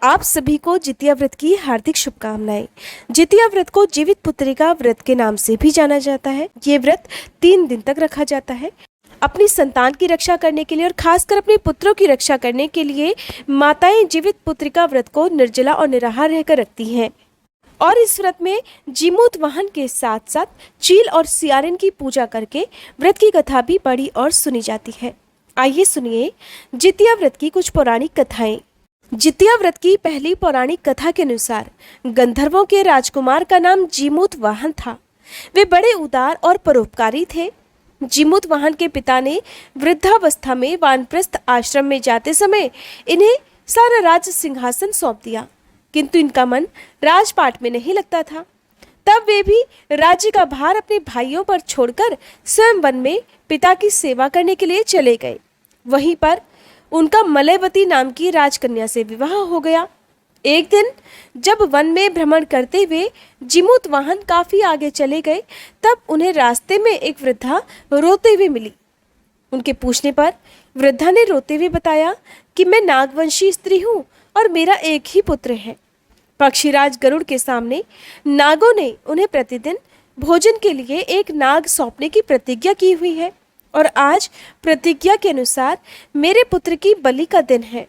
आप सभी को जितिया व्रत की हार्दिक शुभकामनाएं। जितिया व्रत को जीवित पुत्रिका व्रत के नाम से भी जाना जाता है। ये व्रत 3 दिन तक रखा जाता है। अपनी संतान की रक्षा करने के लिए और खासकर अपने पुत्रों की रक्षा करने के लिए माताएं जीवित पुत्रिका व्रत को निर्जला और निराहार रहकर रखती हैं। और इस व्रत में जीमूत वाहन के साथ साथ चील और सियारिन की पूजा करके व्रत की कथा भी पढ़ी और सुनी जाती है। आइए सुनिए जितिया व्रत की कुछ पौराणिक कथाएं। जितिया व्रत की पहली पौराणिक कथा के अनुसार गंधर्वों के राजकुमार का नाम जीमूत वाहन था। वे बड़े उदार और परोपकारी थे। जीमूत वाहन के पिता ने वृद्धावस्था में वानप्रस्थ आश्रम में जाते समय इन्हें सारा राज सिंहासन सौंप दिया, किंतु इनका मन राजपाट में नहीं लगता था। तब वे भी राज्य का भार अपने भाइयों पर छोड़कर स्वयं वन में पिता की सेवा करने के लिए चले गए। वहीं पर उनका मलयवती नाम की राजकन्या से विवाह हो गया। एक दिन जब वन में भ्रमण करते हुए जीमूत वाहन काफी आगे चले गए, तब उन्हें रास्ते में एक वृद्धा रोते हुए मिली। उनके पूछने पर वृद्धा ने रोते हुए बताया कि मैं नागवंशी स्त्री हूँ और मेरा एक ही पुत्र है। पक्षीराज गरुड़ के सामने नागों ने उन्हें प्रतिदिन भोजन के लिए एक नाग सौंपने की प्रतिज्ञा की हुई है और आज प्रतिज्ञा के अनुसार मेरे पुत्र की बलि का दिन है।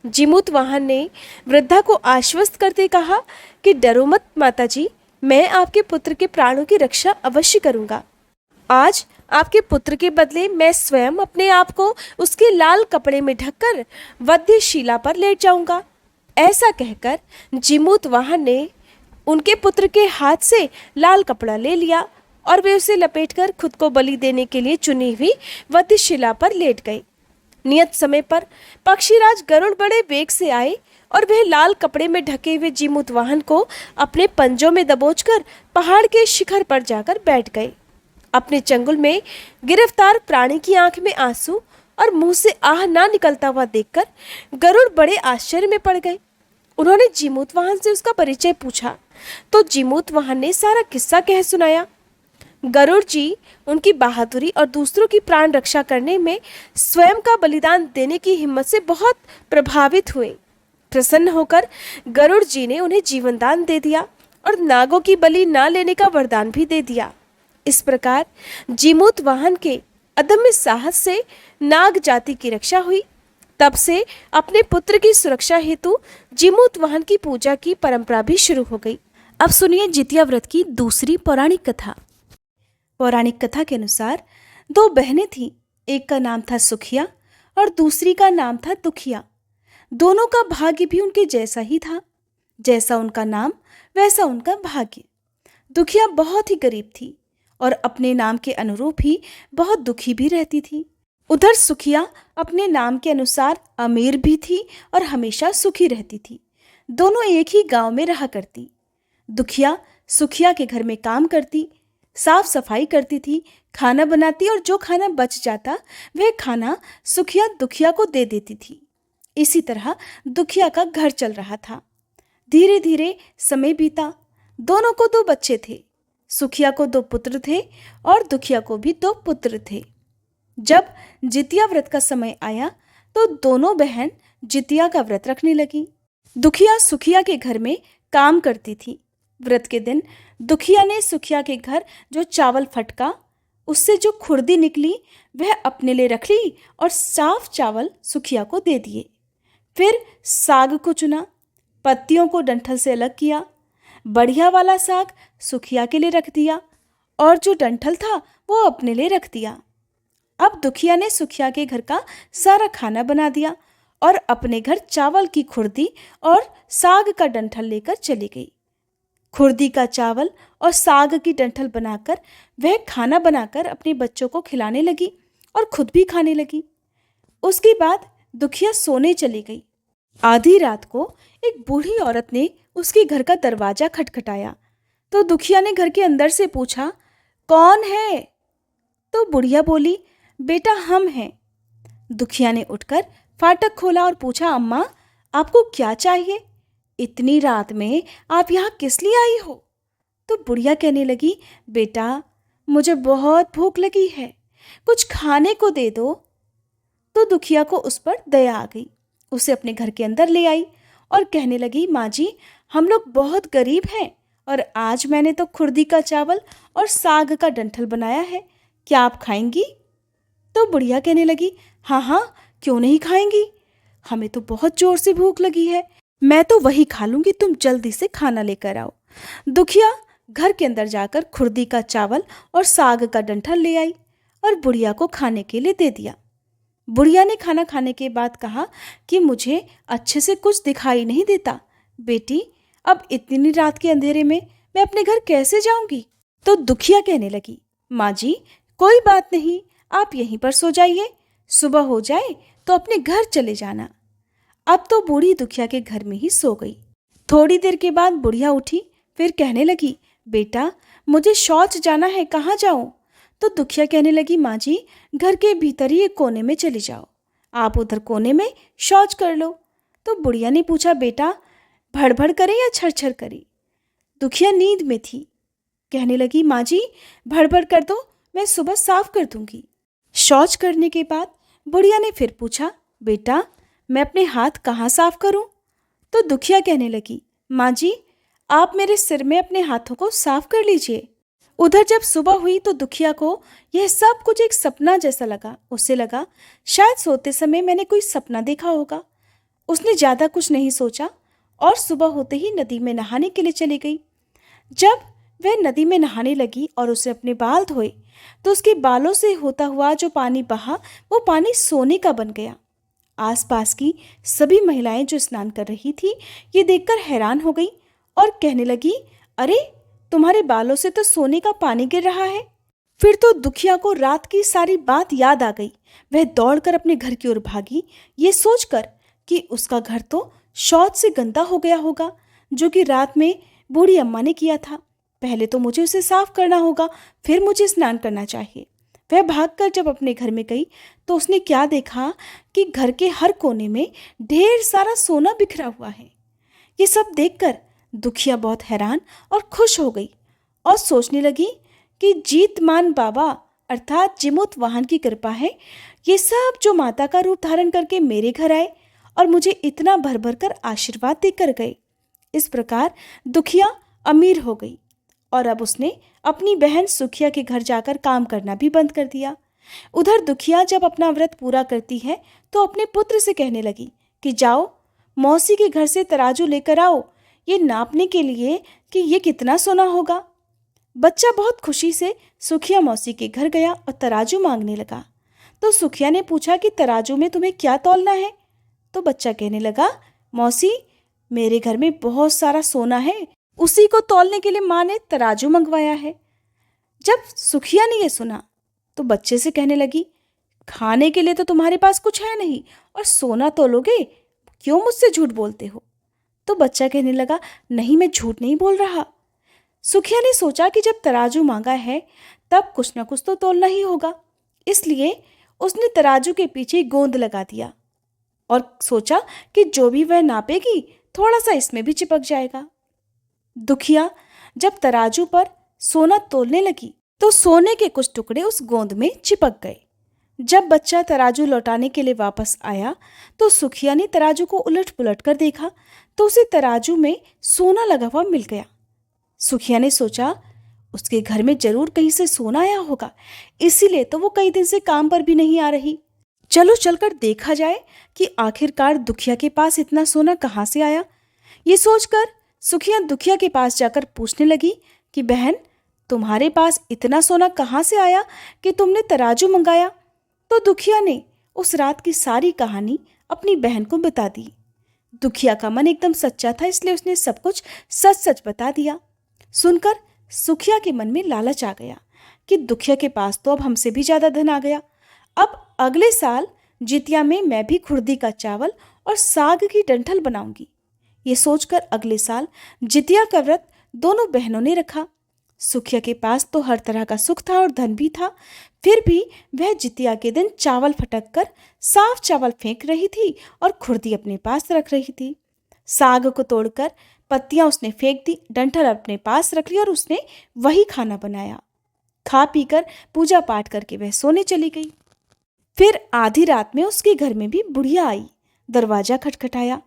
जीमूत वाहन ने वृद्धा को आश्वस्त करते कहा कि डरो मत माताजी, मैं आपके पुत्र के प्राणों की रक्षा अवश्य करूंगा। आज आपके पुत्र के बदले मैं स्वयं अपने आप को उसके लाल कपड़े में ढककर वध्यशिला पर लेट जाऊंगा। ऐसा कहकर जीमूत वाहन ने उनके पुत्र के हाथ से लाल कपड़ा ले लिया और वे उसे लपेटकर खुद को बलि देने के लिए चुनी हुई वध्यशिला पर लेट गए। नियत समय पर पक्षीराज गरुड़ बड़े वेग से आए और वह लाल कपड़े में ढके हुए जीमूत वाहन को अपने पंजों में दबोचकर पहाड़ के शिखर पर जाकर बैठ गए। अपने चंगुल में गिरफ्तार प्राणी की आंख में आंसू और मुंह से आह ना निकलता हुआ देखकर गरुड़ बड़े आश्चर्य में पड़ गए। उन्होंने जीमूत वाहन से उसका परिचय पूछा तो जीमूत वाहन ने सारा किस्सा कह सुनाया। गरुड़ जी उनकी बहादुरी और दूसरों की प्राण रक्षा करने में स्वयं का बलिदान देने की हिम्मत से बहुत प्रभावित हुए। प्रसन्न होकर गरुड़ जी ने उन्हें जीवन दान दे दिया और नागों की बलि ना लेने का वरदान भी दे दिया। इस प्रकार जीमूत वाहन के अदम्य साहस से नाग जाति की रक्षा हुई। तब से अपने पुत्र की सुरक्षा हेतु जीमूत वाहन की पूजा की परंपरा भी शुरू हो गई। अब सुनिए जितिया व्रत की दूसरी पौराणिक कथा। पौराणिक कथा के अनुसार 2 बहनें थीं। एक का नाम था सुखिया और दूसरी का नाम था दुखिया। दोनों का भाग्य भी उनके जैसा ही था। जैसा उनका नाम वैसा उनका भाग्य। दुखिया बहुत ही गरीब थी और अपने नाम के अनुरूप ही बहुत दुखी भी रहती थी। उधर सुखिया अपने नाम के अनुसार अमीर भी थी और हमेशा सुखी रहती थी। दोनों एक ही गांव में रहा करती। दुखिया सुखिया के घर में काम करती, साफ सफाई करती थी, खाना बनाती और जो खाना बच जाता वह खाना सुखिया दुखिया को दे देती थी। इसी तरह दुखिया का घर चल रहा था। धीरे धीरे समय बीता। दोनों को 2 बच्चे थे। सुखिया को 2 पुत्र थे और दुखिया को भी 2 पुत्र थे। जब जितिया व्रत का समय आया तो दोनों बहन जितिया का व्रत रखने लगी। दुखिया सुखिया के घर में काम करती थी। व्रत के दिन दुखिया ने सुखिया के घर जो चावल फटका, उससे जो खुर्दी निकली वह अपने लिए रख ली और साफ चावल सुखिया को दे दिए। फिर साग को चुना, पत्तियों को डंठल से अलग किया। बढ़िया वाला साग सुखिया के लिए रख दिया और जो डंठल था वो अपने लिए रख दिया। अब दुखिया ने सुखिया के घर का सारा खाना बना दिया और अपने घर चावल की खुर्दी और साग का डंठल लेकर चली गई। खुर्दी का चावल और साग की डंठल बनाकर वह खाना बनाकर अपने बच्चों को खिलाने लगी और खुद भी खाने लगी। उसके बाद दुखिया सोने चली गई। आधी रात को एक बूढ़ी औरत ने उसके घर का दरवाजा खटखटाया तो दुखिया ने घर के अंदर से पूछा, कौन है? तो बुढ़िया बोली, बेटा हम हैं। दुखिया ने उठकर फाटक खोला और पूछा, अम्मा आपको क्या चाहिए? इतनी रात में आप यहाँ किस लिए आई हो? तो बुढ़िया कहने लगी, बेटा मुझे बहुत भूख लगी है, कुछ खाने को दे दो। तो दुखिया को उस पर दया आ गई। उसे अपने घर के अंदर ले आई और कहने लगी, माँ जी हम लोग बहुत गरीब हैं और आज मैंने तो खुर्दी का चावल और साग का डंठल बनाया है, क्या आप खाएंगी? तो बुढ़िया कहने लगी, हाँ हाँ क्यों नहीं खाएंगी, हमें तो बहुत जोर से भूख लगी है, मैं तो वही खा लूंगी, तुम जल्दी से खाना लेकर आओ। दुखिया घर के अंदर जाकर खुर्दी का चावल और साग का डंठल ले आई और बुढ़िया को खाने के लिए दे दिया। बुढ़िया ने खाना खाने के बाद कहा कि मुझे अच्छे से कुछ दिखाई नहीं देता, बेटी अब इतनी रात के अंधेरे में मैं अपने घर कैसे जाऊंगी? तो दुखिया कहने लगी, माँ जी कोई बात नहीं, आप यहीं पर सो जाइए, सुबह हो जाए तो अपने घर चले जाना। अब तो बूढ़ी दुखिया के घर में ही सो गई। थोड़ी देर के बाद बुढ़िया उठी, फिर कहने लगी, बेटा मुझे शौच जाना है, कहाँ जाऊं? तो दुखिया कहने लगी, माँ जी घर के भीतर ही एक कोने में चली जाओ, आप उधर कोने में शौच कर लो। तो बुढ़िया ने पूछा, बेटा भड़भड़ करे या छरछर करे? दुखिया नींद में थी, कहने लगी, माँ जी भड़भड़ कर दो, मैं सुबह साफ कर दूंगी। शौच करने के बाद बुढ़िया ने फिर पूछा, बेटा मैं अपने हाथ कहाँ साफ करूं? तो दुखिया कहने लगी, माँ जी आप मेरे सिर में अपने हाथों को साफ कर लीजिए। उधर जब सुबह हुई तो दुखिया को यह सब कुछ एक सपना जैसा लगा। उसे लगा शायद सोते समय मैंने कोई सपना देखा होगा। उसने ज़्यादा कुछ नहीं सोचा और सुबह होते ही नदी में नहाने के लिए चली गई। जब वह नदी में नहाने लगी और उसे अपने बाल धोए तो उसके बालों से होता हुआ जो पानी बहा वो पानी सोने का बन गया। आसपास की सभी महिलाएं जो स्नान कर रही थी ये देखकर हैरान हो गई और कहने लगी, अरे तुम्हारे बालों से तो सोने का पानी गिर रहा है। फिर तो दुखिया को रात की सारी बात याद आ गई। वह दौड़कर अपने घर की ओर भागी, ये सोचकर कि उसका घर तो शौच से गंदा हो गया होगा जो कि रात में बूढ़ी अम्मा ने किया था। पहले तो मुझे उसे साफ करना होगा, फिर मुझे स्नान करना चाहिए। वह भागकर जब अपने घर में गई तो उसने क्या देखा कि घर के हर कोने में ढेर सारा सोना बिखरा हुआ है। ये सब देखकर दुखिया बहुत हैरान और खुश हो गई और सोचने लगी कि जीतमान बाबा अर्थात जिमुत वाहन की कृपा है, ये सब जो माता का रूप धारण करके मेरे घर आए और मुझे इतना भर भर कर आशीर्वाद देकर गए। इस प्रकार दुखिया अमीर हो गई और अब उसने अपनी बहन सुखिया के घर जाकर काम करना भी बंद कर दिया। उधर दुखिया जब अपना व्रत पूरा करती है तो अपने पुत्र से कहने लगी कि जाओ मौसी के घर से तराजू लेकर आओ, ये नापने के लिए कि ये कितना सोना होगा। बच्चा बहुत खुशी से सुखिया मौसी के घर गया और तराजू मांगने लगा। तो सुखिया ने पूछा कि तराजू में तुम्हें क्या तौलना है? तो बच्चा कहने लगा, मौसी मेरे घर में बहुत सारा सोना है, उसी को तौलने के लिए माँ ने तराजू मंगवाया है। जब सुखिया ने यह सुना तो बच्चे से कहने लगी, खाने के लिए तो तुम्हारे पास कुछ है नहीं और सोना तौलोगे, क्यों मुझसे झूठ बोलते हो? तो बच्चा कहने लगा, नहीं मैं झूठ नहीं बोल रहा। सुखिया ने सोचा कि जब तराजू मांगा है तब कुछ ना कुछ तो तौलना ही होगा, इसलिए उसने तराजू के पीछे गोंद लगा दिया और सोचा कि जो भी वह नापेगी थोड़ा सा इसमें भी चिपक जाएगा। दुखिया जब तराजू पर सोना तोलने लगी तो सोने के कुछ टुकड़े उस गोंद में चिपक गए। जब बच्चा तराजू लौटाने के लिए वापस आया तो सुखिया ने तराजू को उलट पुलट कर देखा तो उसे तराजू में सोना लगा हुआ मिल गया। सुखिया ने सोचा उसके घर में जरूर कहीं से सोना आया होगा, इसीलिए तो वो कई दिन से काम पर भी नहीं आ रही। चलो चलकर देखा जाए कि आखिरकार दुखिया के पास इतना सोना कहाँ से आया। ये सोचकर सुखिया दुखिया के पास जाकर पूछने लगी कि बहन तुम्हारे पास इतना सोना कहाँ से आया कि तुमने तराजू मंगाया? तो दुखिया ने उस रात की सारी कहानी अपनी बहन को बता दी। दुखिया का मन एकदम सच्चा था, इसलिए उसने सब कुछ सच सच बता दिया। सुनकर सुखिया के मन में लालच आ गया कि दुखिया के पास तो अब हमसे भी ज्यादा धन आ गया। अब अगले साल जितिया में मैं भी खुर्दी का चावल और साग की डंठल बनाऊंगी। ये सोचकर अगले साल जितिया का व्रत दोनों बहनों ने रखा। सुखिया के पास तो हर तरह का सुख था और धन भी था, फिर भी वह जितिया के दिन चावल फटक कर साफ चावल फेंक रही थी और खुर्दी अपने पास रख रही थी। साग को तोड़कर पत्तियां उसने फेंक दी, डंठल अपने पास रख ली और उसने वही खाना बनाया। खा पीकर पूजा पाठ करके वह सोने चली गई। फिर आधी रात में उसके घर में भी बुढ़िया आई। दरवाजा खटखटाया।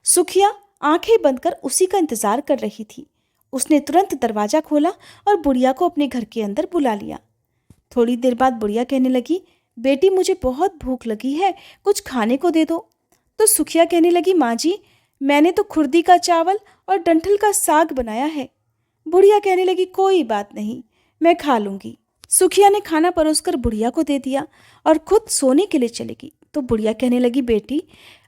सुखिया आंखें बंद कर उसी का इंतजार कर रही थी। उसने तुरंत दरवाजा खोला और बुढ़िया को अपने घर के अंदर बुला लिया। थोड़ी देर बाद बुढ़िया कहने लगी, बेटी मुझे बहुत भूख लगी है, कुछ खाने को दे दो। तो सुखिया कहने लगी, माँ जी मैंने तो खुर्दी का चावल और डंठल का साग बनाया है। बुढ़िया कहने लगी, कोई बात नहीं, मैं खा लूंगी। सुखिया ने खाना परोसकर बुढ़िया को दे दिया और खुद सोने के लिए चली गई। तो बुढ़िया कहने लगी, बेटी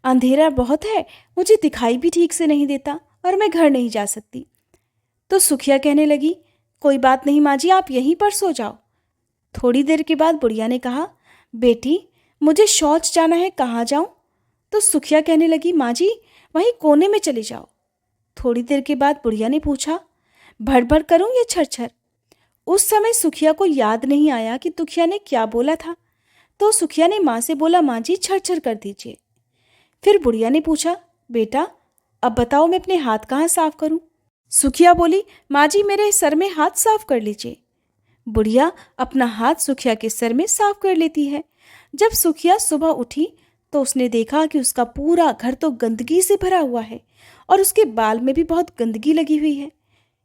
अंधेरा बहुत है, मुझे दिखाई भी ठीक से नहीं देता और मैं घर नहीं जा सकती। तो सुखिया कहने लगी, कोई बात नहीं माँ जी, आप यहीं पर सो जाओ। थोड़ी देर के बाद बुढ़िया ने कहा, बेटी मुझे शौच जाना है, कहाँ जाऊं? तो सुखिया कहने लगी, माँ जी वहीं कोने में चले जाओ। थोड़ी देर के बाद बुढ़िया ने पूछा, भड़ करूं या छर? उस समय सुखिया को याद नहीं आया कि दुखिया ने क्या बोला था। तो सुखिया ने माँ से बोला, माँ जी छर कर दीजिए। फिर बुढ़िया ने पूछा, बेटा अब बताओ मैं अपने हाथ कहाँ साफ करूं? सुखिया बोली, माँ जी मेरे सर में हाथ साफ कर लीजिए। बुढ़िया अपना हाथ सुखिया के सर में साफ कर लेती है। जब सुखिया सुबह उठी तो उसने देखा कि उसका पूरा घर तो गंदगी से भरा हुआ है और उसके बाल में भी बहुत गंदगी लगी हुई है।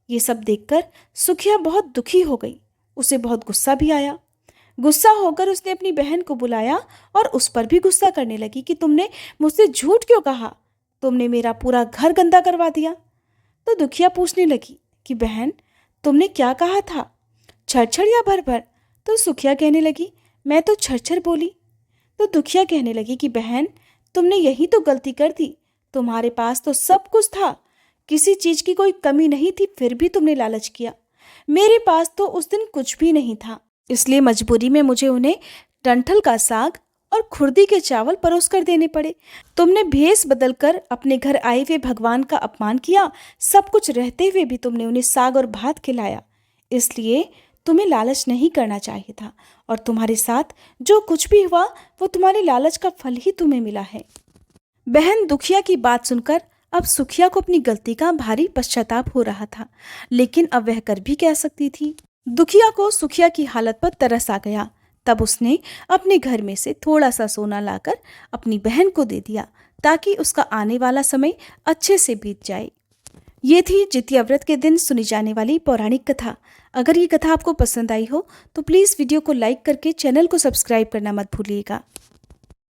ये सब देखकर सुखिया बहुत दुखी हो गई। उसे बहुत गुस्सा भी आया। गुस्सा होकर उसने अपनी बहन को बुलाया और उस पर भी गुस्सा करने लगी कि तुमने मुझसे झूठ क्यों कहा, तुमने मेरा पूरा घर गंदा करवा दिया। तो दुखिया पूछने लगी कि बहन तुमने क्या कहा था, छर या भर? तो सुखिया कहने लगी, मैं तो छर बोली। तो दुखिया कहने लगी कि बहन तुमने यही तो गलती कर दी, तुम्हारे पास तो सब कुछ था, किसी चीज की कोई कमी नहीं थी, फिर भी तुमने लालच किया। मेरे पास तो उस दिन कुछ भी नहीं था, इसलिए मजबूरी में मुझे उन्हें डंठल का साग और खुर्दी के चावल परोस कर देने पड़े। तुमने भेष बदलकर अपने घर आए हुए भगवान का अपमान किया, सब कुछ रहते हुए भी तुमने उन्हें साग और भात खिलाया, इसलिए तुम्हें लालच नहीं करना चाहिए था और तुम्हारे साथ जो कुछ भी हुआ वो तुम्हारे लालच का फल ही तुम्हें मिला है। बहन दुखिया की बात सुनकर अब सुखिया को अपनी गलती का भारी पश्चाताप हो रहा था, लेकिन अब वह कर भी क्या सकती थी। दुखिया को सुखिया की हालत पर तरस आ गया। तब उसने अपने घर में से थोड़ा सा सोना लाकर अपनी बहन को दे दिया ताकि उसका आने वाला समय अच्छे से बीत जाए। ये थी जितिया व्रत के दिन सुनी जाने वाली पौराणिक कथा। अगर ये कथा आपको पसंद आई हो तो प्लीज़ वीडियो को लाइक करके चैनल को सब्सक्राइब करना मत भूलिएगा।